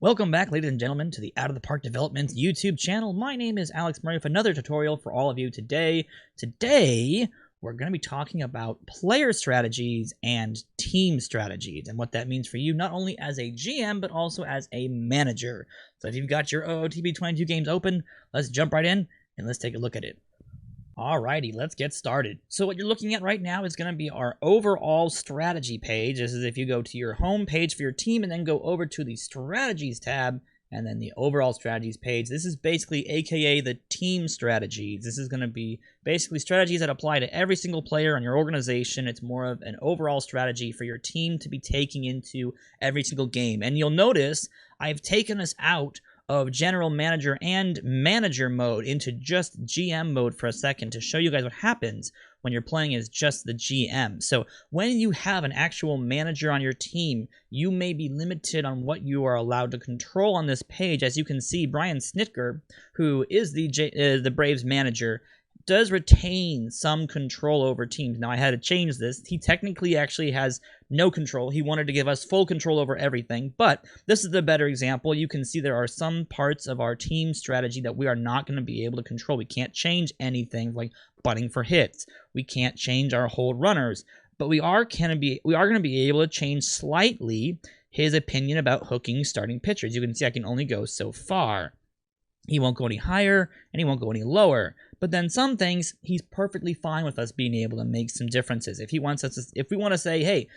Welcome back, ladies and gentlemen, to the Out of the Park Developments YouTube channel. My name is Alex Murray with another tutorial for all of you today. Today, we're going to be talking about player strategies and team strategies and what that means for you, not only as a GM, but also as a manager. So if you've got your OOTP 22 games open, let's jump right in and let's take a look at it. Alrighty, let's get started. So what you're looking at right now is going to be our overall strategy page. This is if you go to your home page for your team and then go over to the strategies tab and then the overall strategies page. This is basically AKA the team strategies. This is going to be basically strategies that apply to every single player in your organization. It's more of an overall strategy for your team to be taking into every single game. And you'll notice I've taken us out of general manager and manager mode into just GM mode for a second to show you guys what happens when you're playing as just the GM. So when you have an actual manager on your team, you may be limited on what you are allowed to control on this page. As you can see, Brian Snitker, who is the Braves manager, does retain some control over teams. Now, I had to change this. He technically actually has no control. He wanted to give us full control over everything, but this is the better example. You can see there are some parts of our team strategy that we are not going to be able to control. We can't change anything like butting for hits. We can't change our hold runners, but we are going to be able to change slightly his opinion about hooking starting pitchers. You can see I can only go so far. He won't go any higher, and he won't go any lower. But then some things, he's perfectly fine with us being able to make some differences. If we want to say, hey,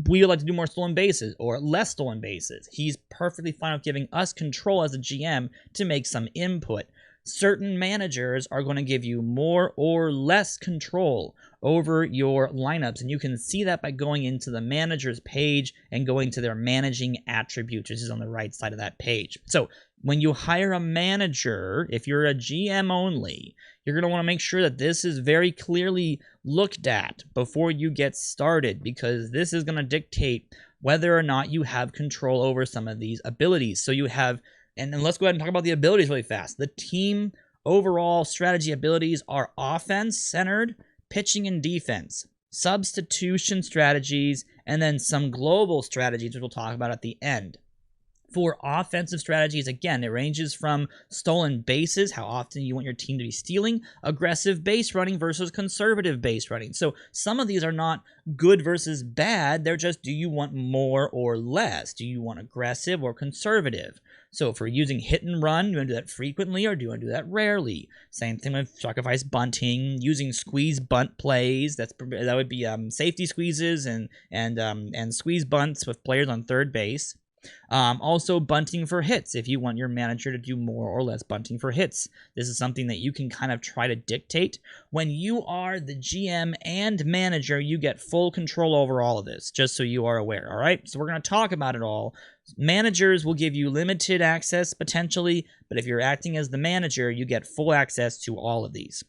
we would like to do more stolen bases or less stolen bases, he's perfectly fine with giving us control as a GM to make some input. Certain managers are going to give you more or less control over your lineups, and you can see that by going into the manager's page and going to their managing attributes, which is on the right side of that page. So when you hire a manager, if you're a GM only, you're going to want to make sure that this is very clearly looked at before you get started, because this is going to dictate whether or not you have control over some of these abilities. So you have, and let's go ahead and talk about the abilities really fast. The team overall strategy abilities are offense-centered, pitching and defense, substitution strategies, and then some global strategies, which we'll talk about at the end. For offensive strategies, again, it ranges from stolen bases, how often you want your team to be stealing, aggressive base running versus conservative base running. So some of these are not good versus bad. They're just, do you want more or less? Do you want aggressive or conservative? So if we're using hit and run, do you want to do that frequently or do you want to do that rarely? Same thing with sacrifice bunting, using squeeze bunt plays. That would be safety squeezes and squeeze bunts with players on third base. Also bunting for hits, if you want your manager to do more or less bunting for hits. This is something that you can kind of try to dictate. When you are the GM and manager, you get full control over all of this, just so you are aware, all right? So we're going to talk about it all. Managers will give you limited access potentially, but if you're acting as the manager, you get full access to all of these.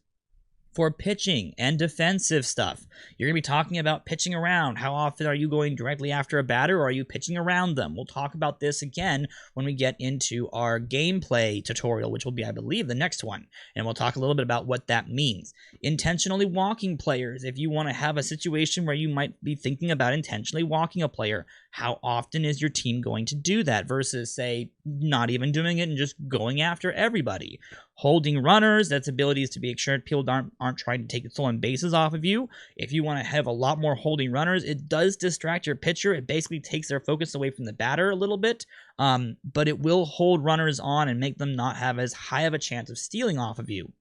For pitching and defensive stuff, you're going to be talking about pitching around. How often are you going directly after a batter, or are you pitching around them? We'll talk about this again when we get into our gameplay tutorial, which will be, I believe, the next one. And we'll talk a little bit about what that means. Intentionally walking players. If you want to have a situation where you might be thinking about intentionally walking a player, how often is your team going to do that versus, say, not even doing it and just going after everybody? Holding runners, that's abilities to make sure people aren't trying to take stolen bases off of you. If you want to have a lot more holding runners, it does distract your pitcher. It basically takes their focus away from the batter a little bit, but it will hold runners on and make them not have as high of a chance of stealing off of you.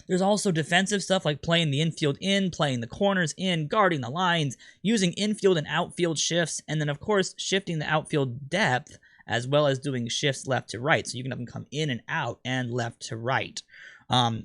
There's also defensive stuff like playing the infield in, playing the corners in, guarding the lines, using infield and outfield shifts, and then, of course, shifting the outfield depth as well as doing shifts left to right. So you can have them come in and out and left to right.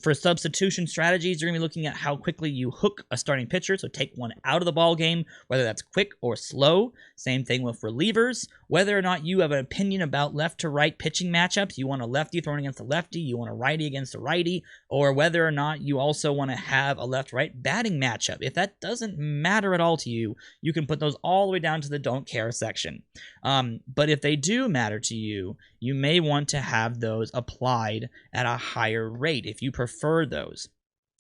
For substitution strategies, you're going to be looking at how quickly you hook a starting pitcher, so take one out of the ball game, whether that's quick or slow. Same thing with relievers. Whether or not you have an opinion about left to right pitching matchups, you want a lefty throwing against a lefty, you want a righty against a righty, or whether or not you also want to have a left-right batting matchup. If that doesn't matter at all to you, you can put those all the way down to the don't care section. But if they do matter to you, you may want to have those applied at a higher rate if you prefer those.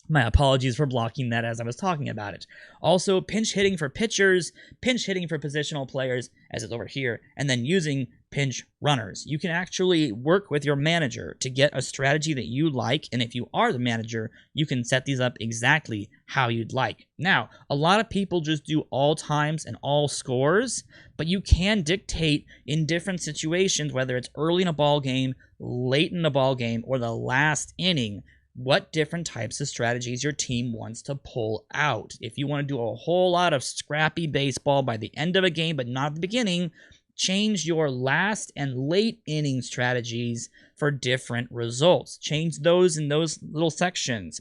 My apologies for blocking that as I was talking about it. Also, pinch hitting for pitchers, pinch hitting for positional players, as it's over here, and then using pinch runners. You can actually work with your manager to get a strategy that you like, and if you are the manager, you can set these up exactly how you'd like. Now, a lot of people just do all times and all scores, but you can dictate in different situations, whether it's early in a ball game, late in a ball game, or the last inning, what different types of strategies your team wants to pull out. If you want to do a whole lot of scrappy baseball by the end of a game, but not at the beginning, change your last and late inning strategies for different results. Change those in those little sections.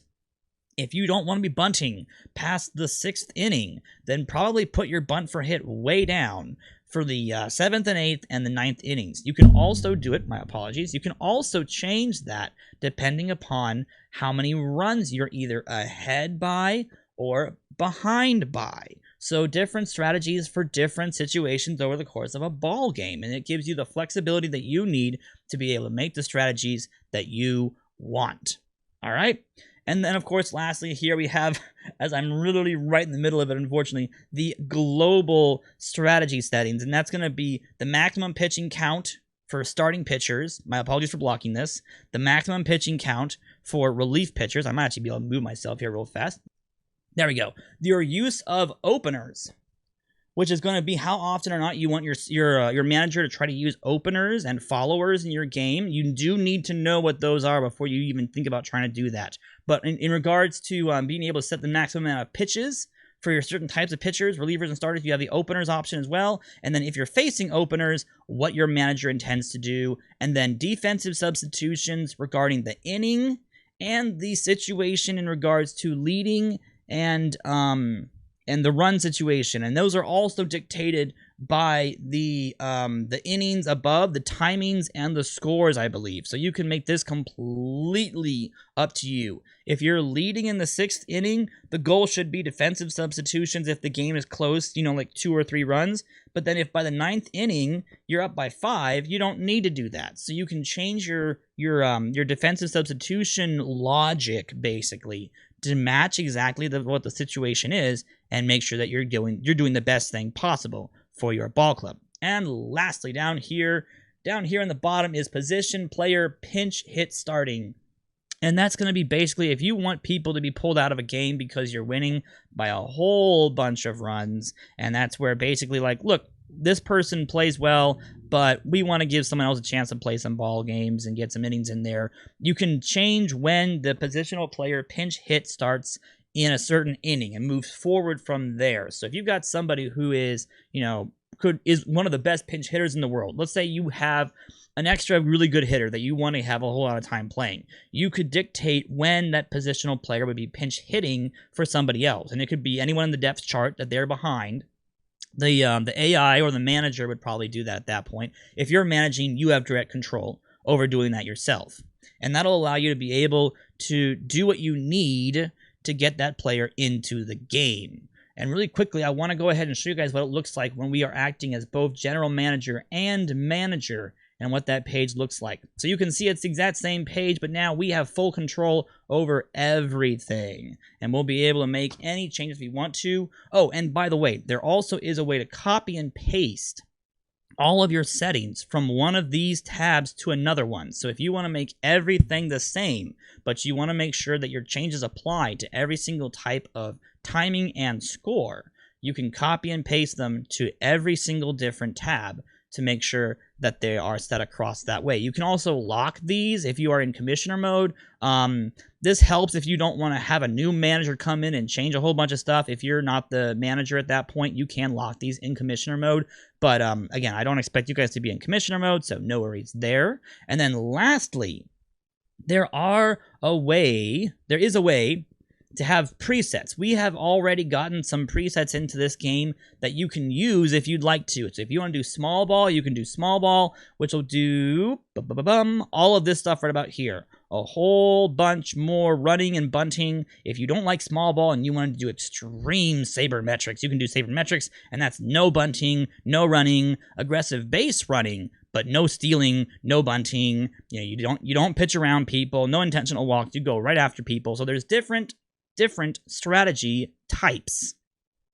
If you don't want to be bunting past the 6th inning, then probably put your bunt for hit way down for the 7th and 8th and the 9th innings. You can also do it, my apologies, you can also change that depending upon how many runs you're either ahead by or behind by. So different strategies for different situations over the course of a ball game, and it gives you the flexibility that you need to be able to make the strategies that you want. All right? And then, of course, lastly, here we have, as I'm literally right in the middle of it, unfortunately, the global strategy settings. And that's going to be the maximum pitching count for starting pitchers. My apologies for blocking this. The maximum pitching count for relief pitchers. I might actually be able to move myself here real fast. There we go. Your use of openers, which is going to be how often or not you want your manager to try to use openers and followers in your game. You do need to know what those are before you even think about trying to do that. But in regards to being able to set the maximum amount of pitches for your certain types of pitchers, relievers, and starters, you have the openers option as well. And then if you're facing openers, what your manager intends to do. And then defensive substitutions regarding the inning and the situation in regards to leading and the run situation, and those are also dictated by the innings above, the timings, and the scores, I believe. So you can make this completely up to you. If you're leading in the 6th inning, the goal should be defensive substitutions if the game is close, like 2 or 3 runs. But then if by the 9th inning you're up by 5, you don't need to do that. So you can change your defensive substitution logic basically to match exactly what the situation is, and make sure that you're doing the best thing possible for your ball club. And lastly, down here in the bottom is position player pinch hit starting. And that's going to be basically if you want people to be pulled out of a game because you're winning by a whole bunch of runs, and that's where basically look, this person plays well, but we want to give someone else a chance to play some ball games and get some innings in there. You can change when the positional player pinch hit starts in a certain inning and moves forward from there. So if you've got somebody who is, is one of the best pinch hitters in the world, let's say you have an extra really good hitter that you want to have a whole lot of time playing, you could dictate when that positional player would be pinch hitting for somebody else. And it could be anyone in the depth chart that they're behind. The AI or the manager would probably do that at that point. If you're managing, you have direct control over doing that yourself. And that'll allow you to be able to do what you need to get that player into the game. And really quickly, I want to go ahead and show you guys what it looks like when we are acting as both general manager and manager, and what that page looks like. So you can see it's the exact same page, but now we have full control over everything, and we'll be able to make any changes we want to. Oh, and by the way, there also is a way to copy and paste all of your settings from one of these tabs to another one. So if you want to make everything the same, but you want to make sure that your changes apply to every single type of timing and score, you can copy and paste them to every single different tab to make sure that they are set across that way. You can also lock these if you are in commissioner mode. This helps if you don't want to have a new manager come in and change a whole bunch of stuff. If you're not the manager at that point, you can lock these in commissioner mode. But again, I don't expect you guys to be in commissioner mode, so no worries there. And then lastly, there is a way to have presets. We have already gotten some presets into this game that you can use if you'd like to. So if you want to do small ball, you can do small ball, which will do all of this stuff right about here. A whole bunch more running and bunting. If you don't like small ball and you want to do extreme sabermetrics, you can do sabermetrics, and that's no bunting, no running, aggressive base running, but no stealing, no bunting. You don't pitch around people, no intentional walks. You go right after people. So there's different strategy types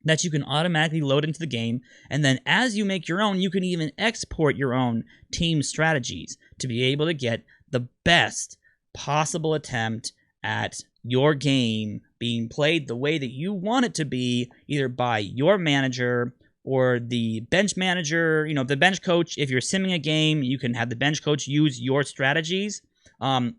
that you can automatically load into the game, and then as you make your own, you can even export your own team strategies to be able to get the best possible attempt at your game being played the way that you want it to be, either by your manager or the bench manager, the bench coach. If you're simming a game, you can have the bench coach use your strategies,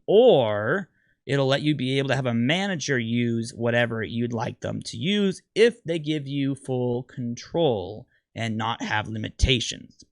or it'll let you be able to have a manager use whatever you'd like them to use if they give you full control and not have limitations.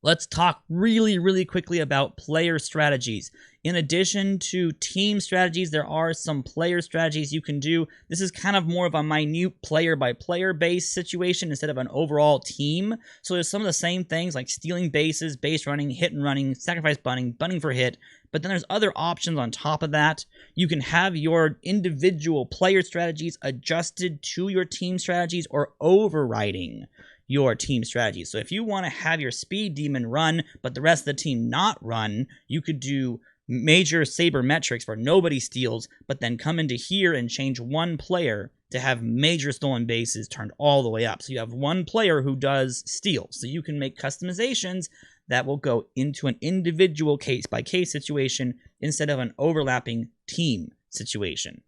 Let's talk really, really quickly about player strategies. In addition to team strategies, there are some player strategies you can do. This is kind of more of a minute player-by-player based situation instead of an overall team. So there's some of the same things like stealing bases, base running, hit and running, sacrifice bunting, bunting for hit. But then there's other options on top of that. You can have your individual player strategies adjusted to your team strategies or overriding your team strategy. So if you want to have your speed demon run, but the rest of the team not run, you could do major sabermetrics where nobody steals, but then come into here and change one player to have major stolen bases turned all the way up. So you have one player who does steal. So you can make customizations that will go into an individual case-by-case situation instead of an overlapping team situation.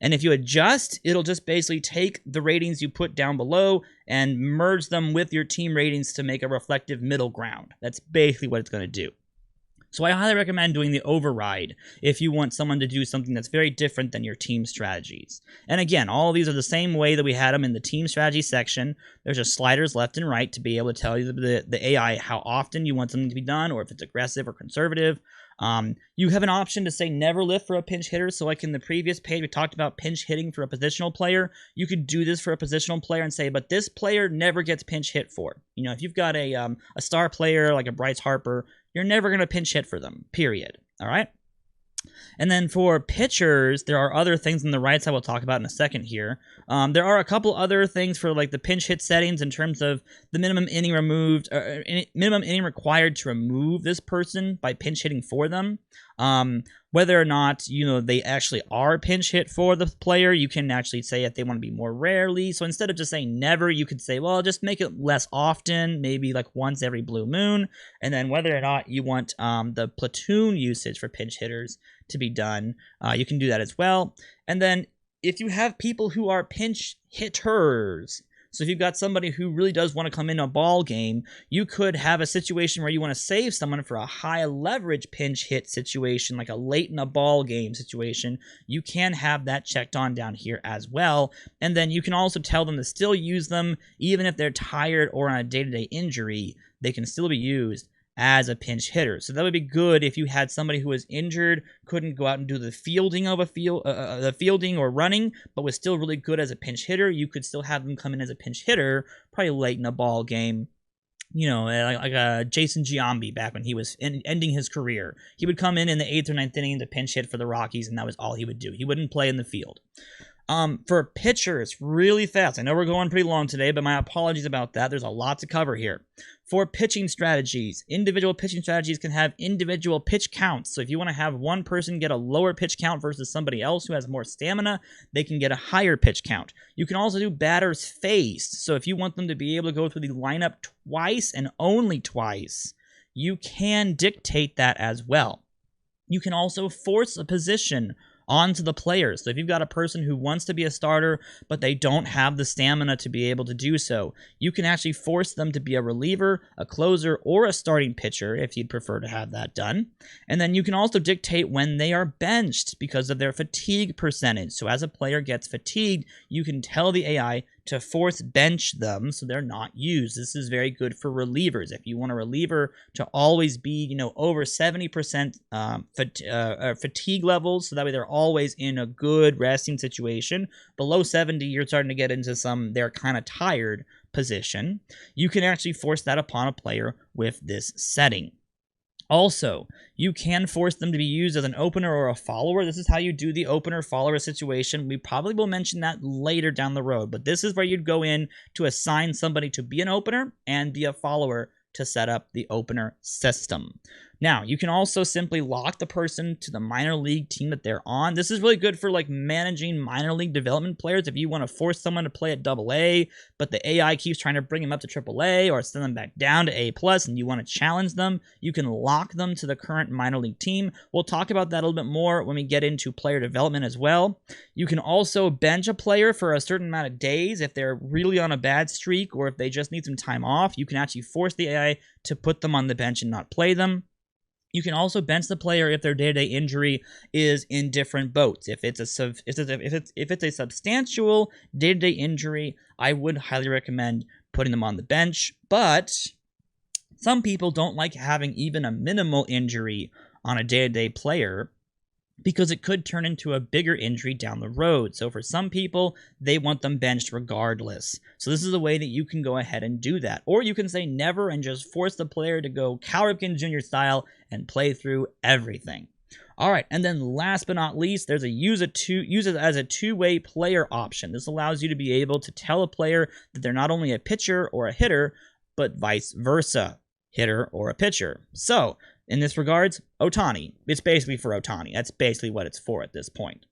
And if you adjust, it'll just basically take the ratings you put down below and merge them with your team ratings to make a reflective middle ground. That's basically what it's going to do. So I highly recommend doing the override if you want someone to do something that's very different than your team strategies. And again, all of these are the same way that we had them in the team strategy section. There's just sliders left and right to be able to tell you the AI how often you want something to be done, or if it's aggressive or conservative. You have an option to say never lift for a pinch hitter. So like in the previous page, we talked about pinch hitting for a positional player. You could do this for a positional player and say, but this player never gets pinch hit for. If you've got a star player like a Bryce Harper, you're never going to pinch hit for them, period. All right? And then for pitchers, there are other things on the right side we'll talk about in a second here. There are a couple other things for like the pinch hit settings in terms of the minimum inning removed, or minimum inning required to remove this person by pinch hitting for them. Whether or not, they actually are pinch hit for the player, you can actually say if they want to be more rarely. So instead of just saying never, you could say, well, just make it less often, maybe like once every blue moon. And then whether or not you want the platoon usage for pinch hitters to be done, you can do that as well. And then if you have people who are pinch hitters, so if you've got somebody who really does want to come in a ball game, you could have a situation where you want to save someone for a high leverage pinch hit situation, like a late in a ball game situation. You can have that checked on down here as well. And then you can also tell them to still use them, even if they're tired or on a day-to-day injury, they can still be used as a pinch hitter. So that would be good if you had somebody who was injured, couldn't go out and do the fielding of the fielding or running, but was still really good as a pinch hitter. You could still have them come in as a pinch hitter, probably late in a ball game. Like a Jason Giambi back when he was ending his career. He would come in the 8th or 9th inning to pinch hit for the Rockies, and that was all he would do. He wouldn't play in the field. For pitchers, really fast. I know we're going pretty long today, but my apologies about that. There's a lot to cover here. For pitching strategies, individual pitching strategies can have individual pitch counts. So if you want to have one person get a lower pitch count versus somebody else who has more stamina, they can get a higher pitch count. You can also do batters faced. So if you want them to be able to go through the lineup twice and only twice, you can dictate that as well. You can also force a position onto the players. So if you've got a person who wants to be a starter, but they don't have the stamina to be able to do so, you can actually force them to be a reliever, a closer, or a starting pitcher if you'd prefer to have that done. And then you can also dictate when they are benched because of their fatigue percentage. So as a player gets fatigued, you can tell the AI to force bench them so they're not used. This is very good for relievers. If you want a reliever to always be, over 70% fatigue levels, so that way they're always in a good resting situation. Below 70, you're starting to get into they're kind of tired position. You can actually force that upon a player with this setting. Also, you can force them to be used as an opener or a follower. This is how you do the opener-follower situation. We probably will mention that later down the road, but this is where you'd go in to assign somebody to be an opener and be a follower to set up the opener system. Now, you can also simply lock the person to the minor league team that they're on. This is really good for like managing minor league development players. If you want to force someone to play at AA, but the AI keeps trying to bring them up to AAA or send them back down to A+, and you want to challenge them, you can lock them to the current minor league team. We'll talk about that a little bit more when we get into player development as well. You can also bench a player for a certain amount of days if they're really on a bad streak or if they just need some time off. You can actually force the AI to put them on the bench and not play them. You can also bench the player if their day-to-day injury is in different boats. If it's a substantial day-to-day injury, I would highly recommend putting them on the bench. But some people don't like having even a minimal injury on a day-to-day player, because it could turn into a bigger injury down the road. So for some people, they want them benched regardless. So this is a way that you can go ahead and do that. Or you can say never and just force the player to go Cal Ripken Jr. style and play through everything. All right, and then last but not least, there's a use it as a two-way player option. This allows you to be able to tell a player that they're not only a pitcher or a hitter, but vice versa, hitter or a pitcher. So in this regards, Ohtani. It's basically for Ohtani. That's basically what it's for at this point.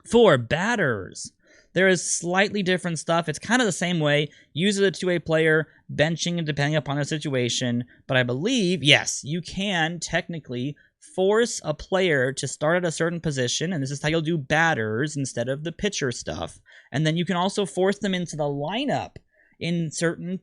For batters, there is slightly different stuff. It's kind of the same way. Use it as a two-way player, benching depending upon the situation. But I believe, yes, you can technically force a player to start at a certain position, and this is how you'll do batters instead of the pitcher stuff. And then you can also force them into the lineup in certain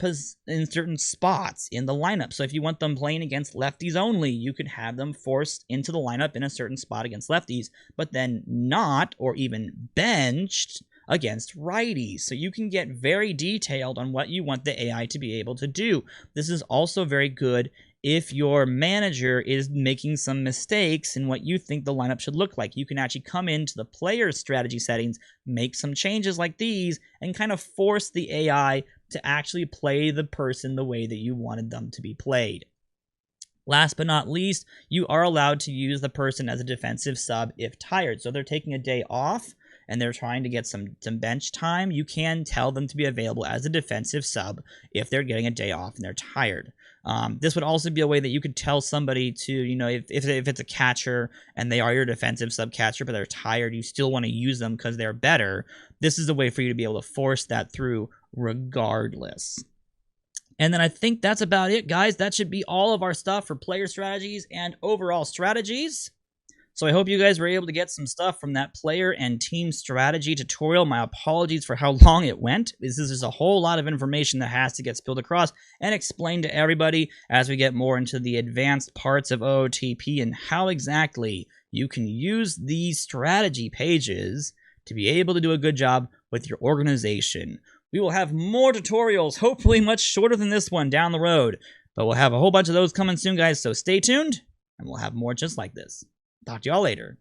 spots in the lineup. So if you want them playing against lefties only, you could have them forced into the lineup in a certain spot against lefties, but then not or even benched against righties. So you can get very detailed on what you want the AI to be able to do. This is also very good if your manager is making some mistakes in what you think the lineup should look like. You can actually come into the player strategy settings, make some changes like these, and kind of force the AI to actually play the person the way that you wanted them to be played. Last but not least, you are allowed to use the person as a defensive sub if tired. So if they're taking a day off and they're trying to get some bench time, you can tell them to be available as a defensive sub if they're getting a day off and they're tired. This would also be a way that you could tell somebody to, if it's a catcher and they are your defensive sub catcher, but they're tired, you still want to use them because they're better. This is a way for you to be able to force that through regardless. And then I think that's about it, guys. That should be all of our stuff for player strategies and overall strategies. So I hope you guys were able to get some stuff from that player and team strategy tutorial. My apologies for how long it went. This is just a whole lot of information that has to get spilled across and explained to everybody as we get more into the advanced parts of OOTP and how exactly you can use these strategy pages to be able to do a good job with your organization. We will have more tutorials, hopefully much shorter than this one down the road, but we'll have a whole bunch of those coming soon, guys, so stay tuned, and we'll have more just like this. Talk to y'all later.